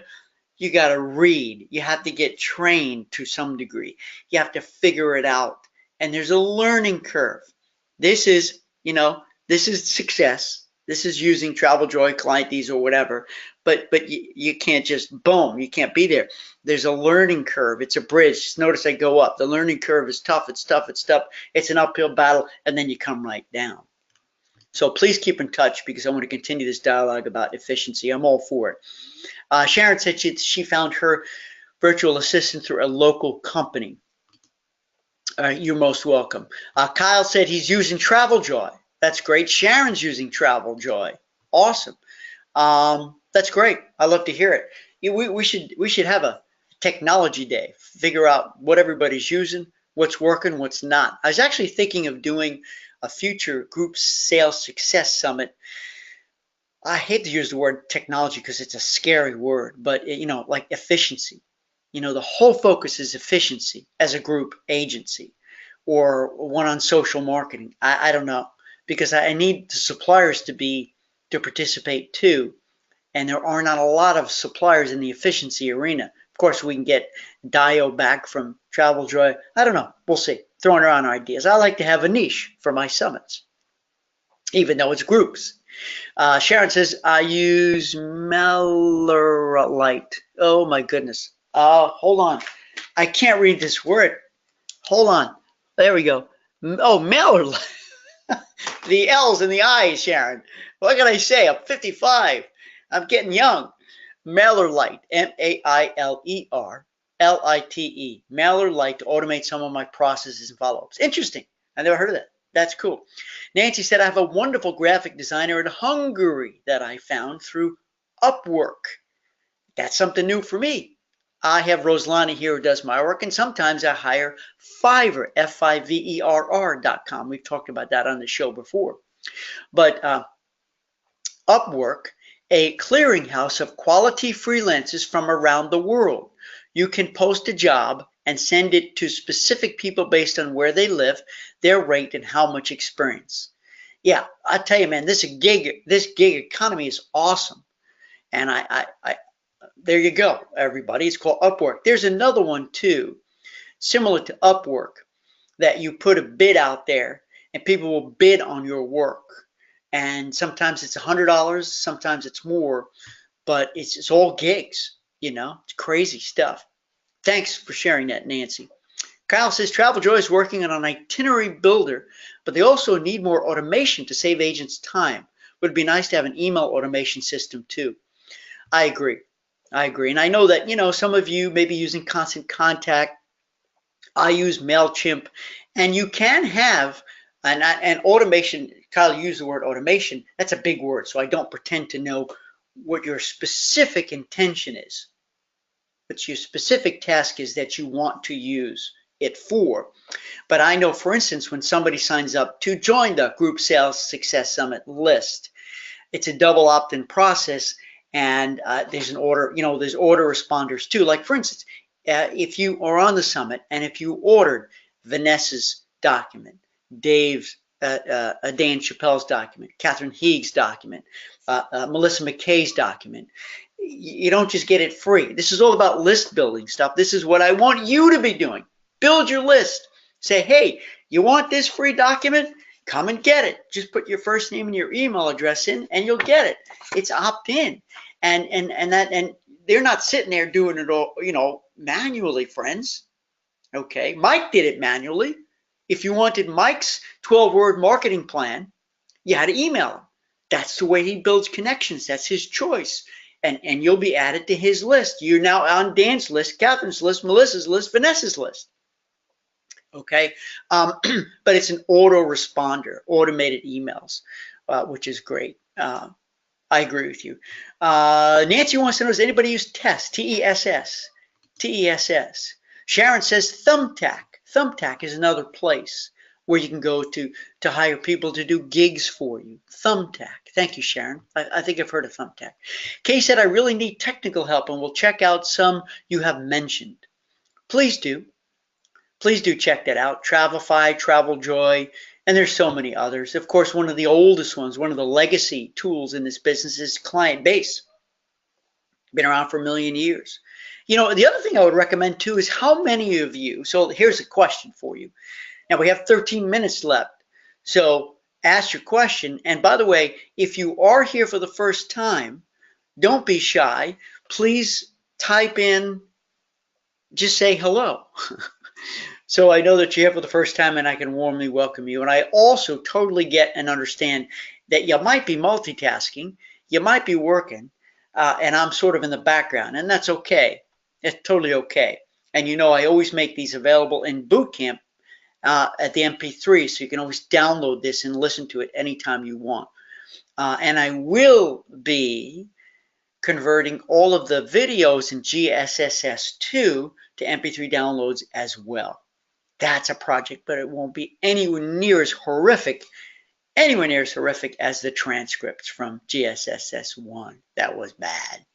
You got to read. You have to get trained to some degree. You have to figure it out. And there's a learning curve. This is, this is success. This is using Travel Joy, Client Ease, or whatever. But you can't just, boom, you can't be there. There's a learning curve. It's a bridge. Notice I go up. The learning curve is tough. It's tough. It's tough. It's an uphill battle. And then you come right down. So please keep in touch, because I want to continue this dialogue about efficiency. I'm all for it. Sharon said she found her virtual assistant through a local company. You're most welcome. Kyle said he's using Travel Joy. That's great. Sharon's using Travel Joy. Awesome. That's great. I love to hear it. We should have a technology day. Figure out what everybody's using, what's working, what's not. I was actually thinking of doing a future group sales success summit. I hate to use the word technology because it's a scary word, but like efficiency. The whole focus is efficiency as a group agency, or one on social marketing. I don't know, because I need the suppliers to participate too. And there are not a lot of suppliers in the efficiency arena. Of course, we can get Dio back from Travel Joy. I don't know. We'll see. Throwing around ideas. I like to have a niche for my summits, even though it's groups. Sharon says, I use Malurlite. Oh, my goodness. Hold on. I can't read this word. Hold on. There we go. Oh, Malurlite. The L's and the I's, Sharon. What can I say? I'm 55. I'm getting young. Malurlite, Mailerlite, Malurlite, to automate some of my processes and follow-ups. Interesting. I never heard of that. That's cool. Nancy said, I have a wonderful graphic designer in Hungary that I found through Upwork. That's something new for me. I have Roslani here who does my work, and sometimes I hire Fiverr, Fiverr.com. We've talked about that on the show before. But Upwork, a clearinghouse of quality freelancers from around the world. You can post a job and send it to specific people based on where they live, their rate, and how much experience. Yeah, I tell you, man, this gig economy is awesome. And there you go, everybody. It's called Upwork. There's another one too, similar to Upwork, that you put a bid out there and people will bid on your work. And sometimes it's $100, sometimes it's more, but it's all gigs, it's crazy stuff. Thanks for sharing that, Nancy. Kyle says, Travel Joy is working on an itinerary builder, but they also need more automation to save agents time. Would be nice to have an email automation system too. I agree. And I know that, some of you may be using Constant Contact. I use MailChimp, and you can have an automation. Kyle used the word automation. That's a big word, so I don't pretend to know what your specific intention is. But your specific task is that you want to use it for. But I know, for instance, when somebody signs up to join the Group Sales Success Summit list, it's a double opt-in process, and there's an order, there's order responders too. Like, for instance, if you are on the summit and if you ordered Vanessa's document, Dave's, Dan Chappelle's document, Catherine Heeg's document, Melissa McKay's document, you don't just get it free. This is all about list building stuff. This is what I want you to be doing. Build your list. Say, hey, you want this free document? Come and get it. Just put your first name and your email address in, and you'll get it. It's opt-in, and they're not sitting there doing it all, manually, friends. Okay, Mike did it manually. If you wanted Mike's 12-word marketing plan, you had to email him. That's the way he builds connections. That's his choice. And you'll be added to his list. You're now on Dan's list, Catherine's list, Melissa's list, Vanessa's list. Okay, but it's an autoresponder, automated emails, which is great. I agree with you. Nancy wants to know, does anybody use TESS, T-E-S-S, T-E-S-S? Sharon says Thumbtack. Thumbtack is another place where you can go to hire people to do gigs for you. Thumbtack. Thank you, Sharon. I think I've heard of Thumbtack. Kay said, I really need technical help, and we'll check out some you have mentioned. Please do. Please do check that out. Travelify, TravelJoy, and there's so many others. Of course, one of the oldest ones, one of the legacy tools in this business is Client Base. Been around for a million years. You know, the other thing I would recommend too is how many of you, so here's a question for you. Now we have 13 minutes left. So ask your question. And by the way, if you are here for the first time, don't be shy. Please type in, just say hello. So I know that you're here for the first time and I can warmly welcome you. And I also totally get and understand that you might be multitasking, you might be working, and I'm sort of in the background, and that's okay. It's totally okay. And you know, I always make these available in boot camp at the MP3, so you can always download this and listen to it anytime you want. And I will be converting all of the videos in GSSS2 to MP3 downloads as well. That's a project, but it won't be anywhere near as horrific as the transcripts from GSSS1. That was bad.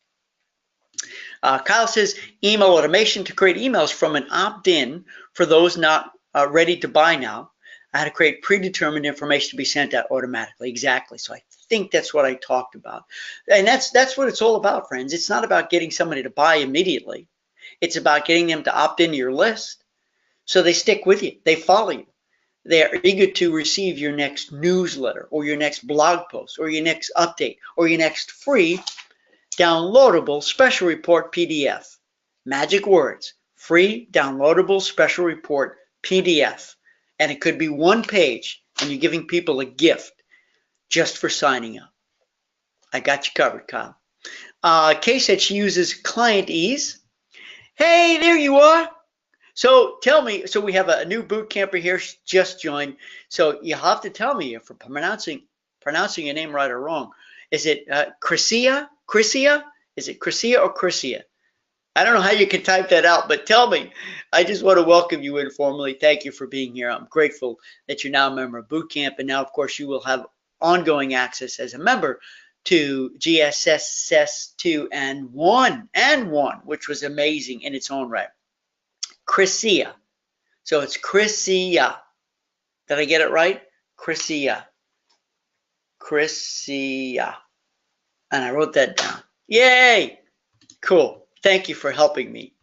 Kyle says, email automation to create emails from an opt-in for those not ready to buy now. I had to create predetermined information to be sent out automatically. Exactly. So I think that's what I talked about. And that's what it's all about, friends. It's not about getting somebody to buy immediately. It's about getting them to opt into your list so they stick with you. They follow you. They're eager to receive your next newsletter or your next blog post or your next update or your next free downloadable special report PDF. Magic words, free downloadable special report PDF. And it could be one page and you're giving people a gift just for signing up. I got you covered, Kyle. Kay said she uses Client Ease. Hey, there you are. So tell me, so we have a new boot camper here, just joined. So you have to tell me if we're pronouncing your name right or wrong. Is it Chrisia? Chrisia? Is it Chrisia or Chrisia? I don't know how you can type that out, but tell me. I just want to welcome you informally. Thank you for being here. I'm grateful that you're now a member of boot camp, and now, of course, you will have ongoing access as a member to GSSS2 and 1, which was amazing in its own right. Chrisia. So it's Chrisia. Did I get it right? Chrisia. Chrisia. And I wrote that down. Yay! Cool. Thank you for helping me.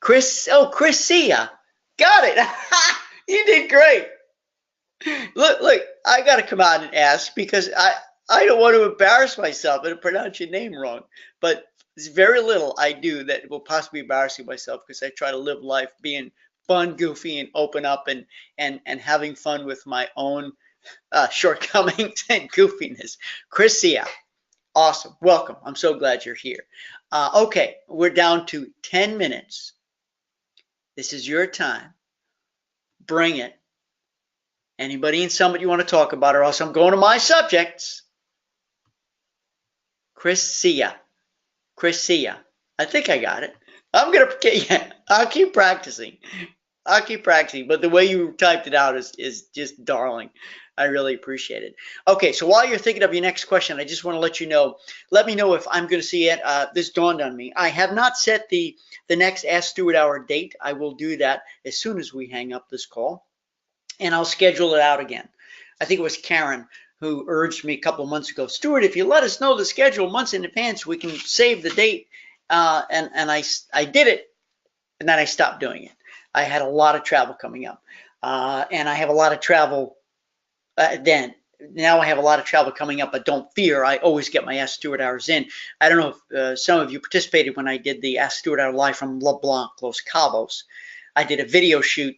Chrisia. Got it. You did great. Look, I got to come out and ask because I don't want to embarrass myself and pronounce your name wrong. But there's very little I do that will possibly be embarrassing myself because I try to live life being fun, goofy, and open up and having fun with my own shortcomings and goofiness. Chrisia, awesome. Welcome. I'm so glad you're here. Okay, we're down to 10 minutes. This is your time. Bring it. Anybody in Summit you want to talk about, or else I'm going to my subjects. Chrisia. Chrisia. I think I got it. I'll keep practicing. But the way you typed it out is just darling. I really appreciate it. Okay, so while you're thinking of your next question, I just want to let you know, let me know if I'm going to see it. This dawned on me. I have not set the next Ask Stuart Hour date. I will do that as soon as we hang up this call, and I'll schedule it out again. I think it was Karen who urged me a couple of months ago, Stuart, if you let us know the schedule months in advance, we can save the date. And I did it, and then I stopped doing it. I had a lot of travel coming up, and I have a lot of travel now I have a lot of travel coming up, but don't fear, I always get my Ask Stuart Hours in. I don't know if some of you participated when I did the Ask Stuart Hour live from LeBlanc, Los Cabos. I did a video shoot.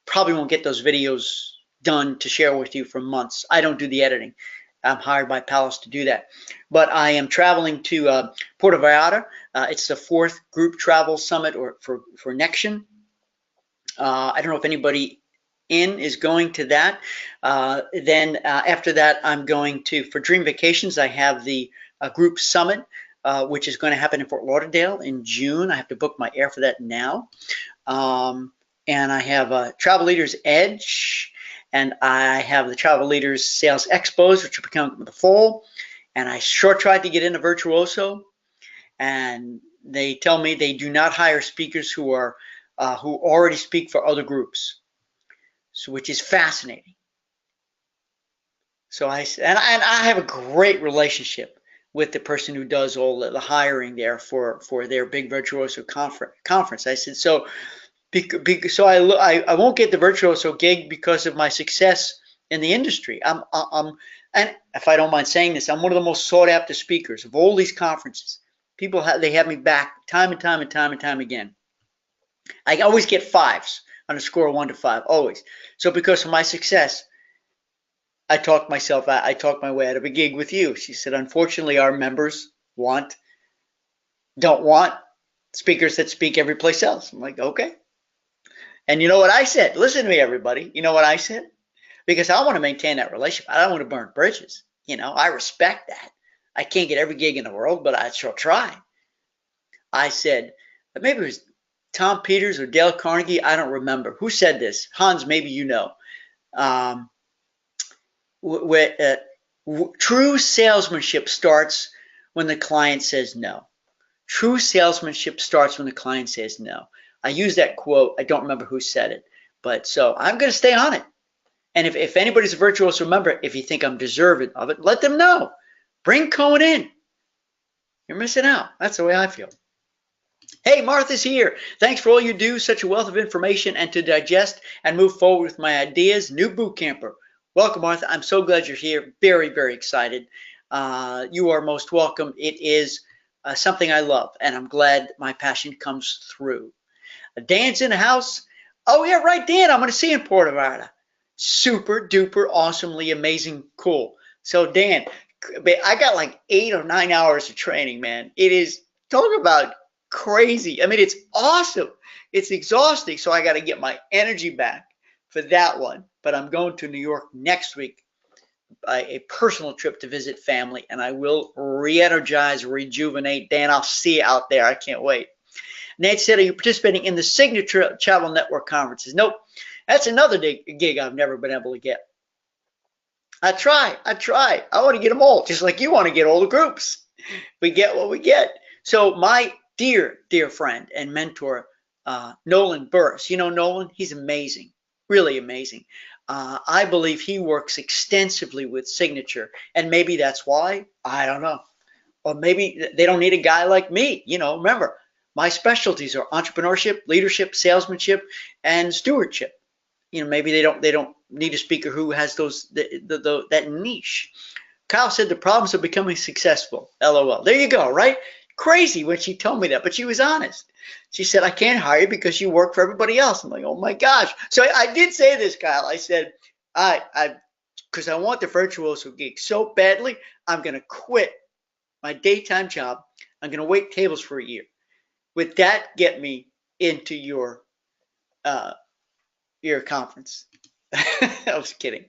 Probably won't get those videos done to share with you for months. I don't do the editing. I'm hired by Palace to do that. But I am traveling to Puerto Vallarta. It's the 4th group travel summit for Nexion. I don't know if anybody is going to that. Then after that, I'm going for Dream Vacations. I have the group summit, which is going to happen in Fort Lauderdale in June. I have to book my air for that now. And I have Travel Leaders Edge, and I have the Travel Leaders Sales Expos, which are coming in the fall. And I sure tried to get into Virtuoso, and they tell me they do not hire speakers who already speak for other groups, so which is fascinating. So I have a great relationship with the person who does all the hiring there for their big Virtuoso conference. I said, so I won't get the Virtuoso gig because of my success in the industry. And if I don't mind saying this, I'm one of the most sought after speakers of all these conferences. People they have me back time and time again. I always get 5s on a score of 1 to 5, always. So because of my success, I talked my way out of a gig with you. She said, unfortunately, our members don't want speakers that speak every place else. I'm like, okay. And you know what I said? Listen to me, everybody. You know what I said? Because I want to maintain that relationship. I don't want to burn bridges. I respect that. I can't get every gig in the world, but I shall try. I said, maybe it was Tom Peters or Dale Carnegie. I don't remember. Who said this? Hans, maybe you know. True salesmanship starts when the client says no. True salesmanship starts when the client says no. I use that quote. I don't remember who said it, but so I'm going to stay on it. And if anybody's a Virtuoso member, if you think I'm deserving of it, let them know. Bring Cohen in. You're missing out. That's the way I feel. Hey, Martha's here. Thanks for all you do. Such a wealth of information and to digest and move forward with my ideas. New boot camper. Welcome, Martha. I'm so glad you're here. Very, very excited. You are most welcome. It is something I love, and I'm glad my passion comes through. Dan's in the house. Oh, yeah, right, Dan. I'm going to see you in Puerto Vallarta. Super duper awesomely amazing cool. So Dan, I got like 8 or 9 hours of training, man. It is, talk about crazy. I mean, it's awesome. It's exhausting. So I got to get my energy back for that one. But I'm going to New York next week, a personal trip to visit family, and I will re-energize, rejuvenate. Dan, I'll see you out there. I can't wait. Nate said, are you participating in the Signature Travel Network conferences? Nope. That's another gig I've never been able to get. I try. I want to get them all, just like you want to get all the groups. We get what we get. So my dear, dear friend and mentor, Nolan Burris. You know Nolan? He's amazing, really amazing. I believe he works extensively with Signature, and maybe that's why. I don't know. Or maybe they don't need a guy like me. Remember, my specialties are entrepreneurship, leadership, salesmanship, and stewardship. Maybe they don't need a speaker who has that niche. Kyle said the problems of becoming successful. LOL. There you go, right? Crazy when she told me that, but she was honest. She said, I can't hire you because you work for everybody else. I'm like, oh my gosh. So I did say this, Kyle. I said, because I want the Virtuoso gig so badly, I'm going to quit my daytime job. I'm going to wait tables for a year. Would that get me into your conference? I was kidding.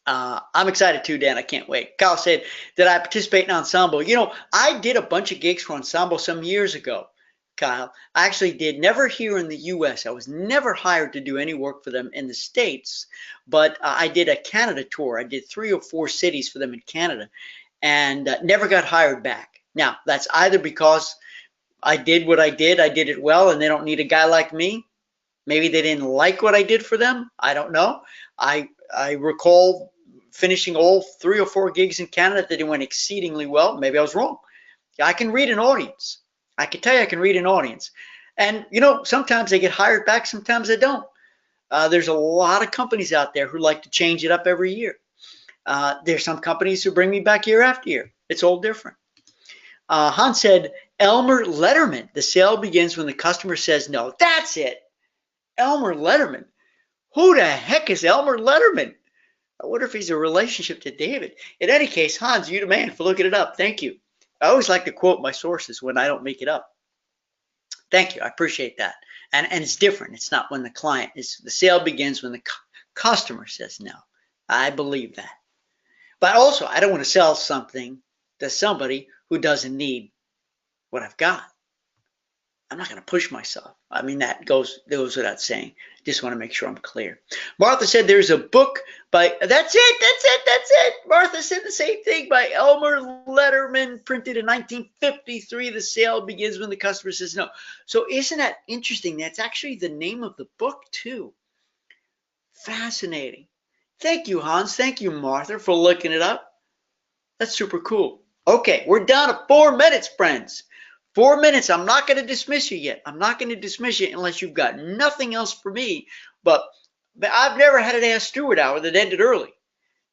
I'm excited too, Dan. I can't wait. Kyle said, did I participate in Ensemble? I did a bunch of gigs for Ensemble some years ago, Kyle. I actually did. Never here in the U.S. I was never hired to do any work for them in the States, but I did a Canada tour. I did 3 or 4 cities for them in Canada and never got hired back. Now, that's either because I did what I did it well, and they don't need a guy like me. Maybe they didn't like what I did for them. I don't know. I recall finishing all 3 or 4 gigs in Canada that went exceedingly well. Maybe I was wrong. I can read an audience. I can tell you I can read an audience. And, sometimes they get hired back, sometimes they don't. There's a lot of companies out there who like to change it up every year. There's some companies who bring me back year after year. It's all different. Hans said, Elmer Letterman. The sale begins when the customer says no. That's it. Elmer Letterman. Who the heck is Elmer Letterman? I wonder if he's a relationship to David. In any case, Hans, you're the man for looking it up. Thank you. I always like to quote my sources when I don't make it up. Thank you. I appreciate that. And it's different. It's not when the client is. The sale begins when the customer says no. I believe that. But also, I don't want to sell something to somebody who doesn't need what I've got. I'm not going to push myself. I mean, that goes without saying. Just want to make sure I'm clear. Martha said there's a book by, that's it. Martha said the same thing, by Elmer Letterman, printed in 1953. The sale begins when the customer says no. So isn't that interesting? That's actually the name of the book too. Fascinating. Thank you, Hans. Thank you, Martha, for looking it up. That's super cool. Okay, we're down to 4 minutes, friends. 4 minutes. I'm not going to dismiss you yet. I'm not going to dismiss you unless you've got nothing else for me. But I've never had an Ask Stuart Hour that ended early.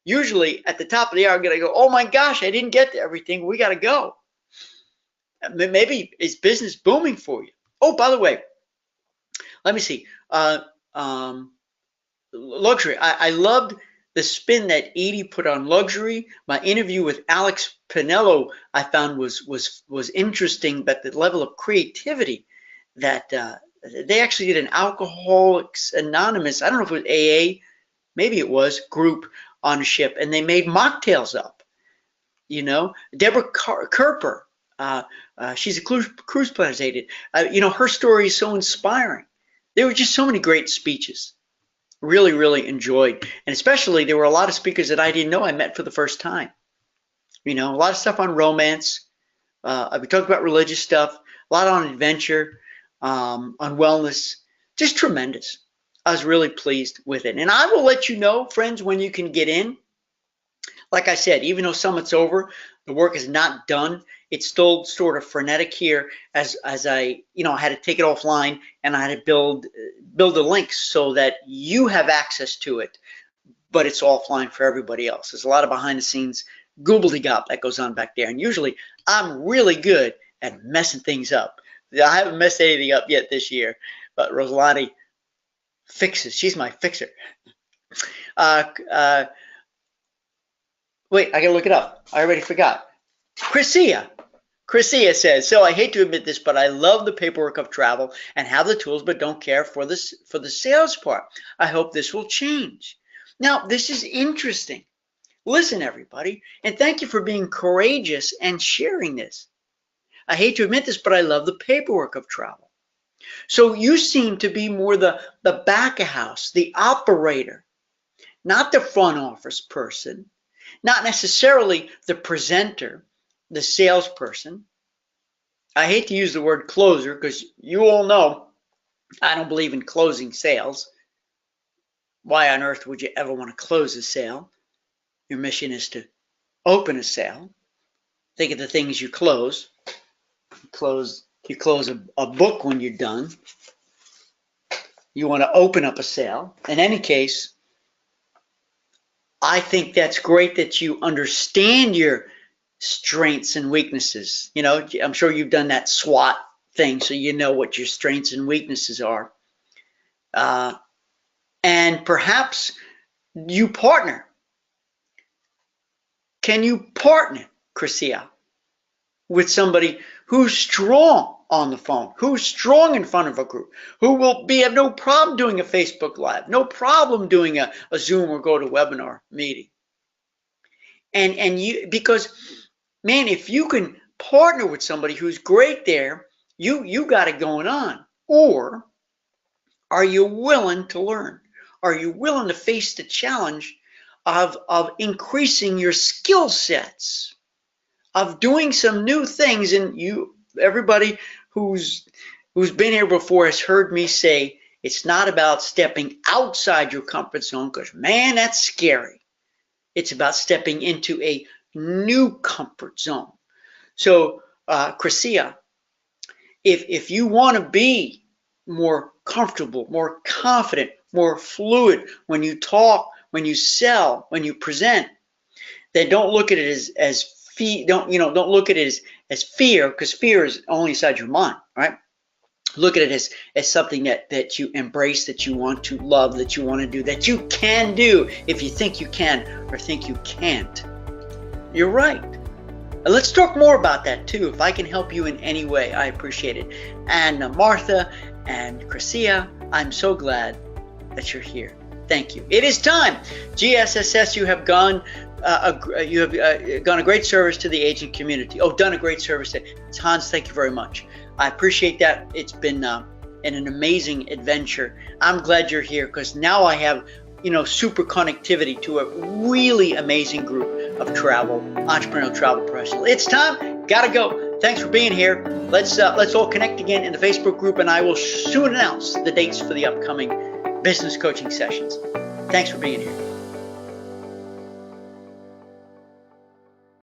Usually at the top of the hour, I'm going to go, oh my gosh, I didn't get to everything. We got to go. Maybe it's business booming for you. Oh, by the way, let me see. Luxury. I loved the spin that Edie put on luxury. My interview with Alex Pinello I found was interesting, but the level of creativity that they actually did an Alcoholics Anonymous, I don't know if it was AA, maybe it was, group on a ship, and they made mocktails up. You know, Deborah Kerper, she's a cruise planner's agent. You know, her story is so inspiring. There were just so many great speeches. Really, really enjoyed. And especially there were a lot of speakers that I didn't know I met for the first time. You know, a lot of stuff on romance. We talked about religious stuff, a lot on adventure, on wellness. Just tremendous. I was really pleased with it. And I will let you know, friends, when you can get in. Like I said, even though summit's over, the work is not done. It's still sort of frenetic here as I, you know, I had to take it offline and I had to build the links so that you have access to it, but it's offline for everybody else. There's a lot of behind the scenes gobbledygook that goes on back there. And usually I'm really good at messing things up. I haven't messed anything up yet this year, but Rosalani fixes. She's my fixer. Wait, I gotta look it up. I already forgot. Chrisia says, so I hate to admit this, but I love the paperwork of travel and have the tools, but don't care for the sales part. I hope this will change. Now, this is interesting. Listen, everybody, and thank you for being courageous and sharing this. I hate to admit this, but I love the paperwork of travel. So you seem to be more the back of house, the operator, not the front office person, not necessarily the presenter, the salesperson. I hate to use the word closer because you all know I don't believe in closing sales. Why on earth would you ever want to close a sale? Your mission is to open a sale. Think of the things you close. You close a book when you're done. You want to open up a sale. In any case, I think that's great that you understand your strengths and weaknesses. You know, I'm sure you've done that SWOT thing, so you know what your strengths and weaknesses are. And perhaps you partner. Can you partner, Chrisia, with somebody who's strong on the phone, who's strong in front of a group, who will have no problem doing a Facebook Live, no problem doing a Zoom or GoToWebinar meeting. And you, because man, if you can partner with somebody who's great there, you got it going on. Or are you willing to learn? Are you willing to face the challenge of increasing your skill sets, of doing some new things? And everybody who's been here before has heard me say it's not about stepping outside your comfort zone, because man, that's scary. It's about stepping into a new comfort zone. So, Chrisia, if you want to be more comfortable, more confident, more fluid when you talk, when you sell, when you present, then don't look at it don't look at it as fear, because fear is only inside your mind, right? Look at it as something that you embrace, that you want to love, that you want to do, that you can do if you think you can or think you can't. You're right. And let's talk more about that too. If I can help you in any way, I appreciate it. And Martha and Chrisia, I'm so glad that you're here. Thank you. It is time. GSSS, you have gone a great service to the agent community. Oh, done a great service. Hans, thank you very much. I appreciate that. It's been an amazing adventure. I'm glad you're here because now I have, super connectivity to a really amazing group of entrepreneurial travel professionals. It's time. Gotta go. Thanks for being here. Let's all connect again in the Facebook group, and I will soon announce the dates for the upcoming business coaching sessions. Thanks for being here.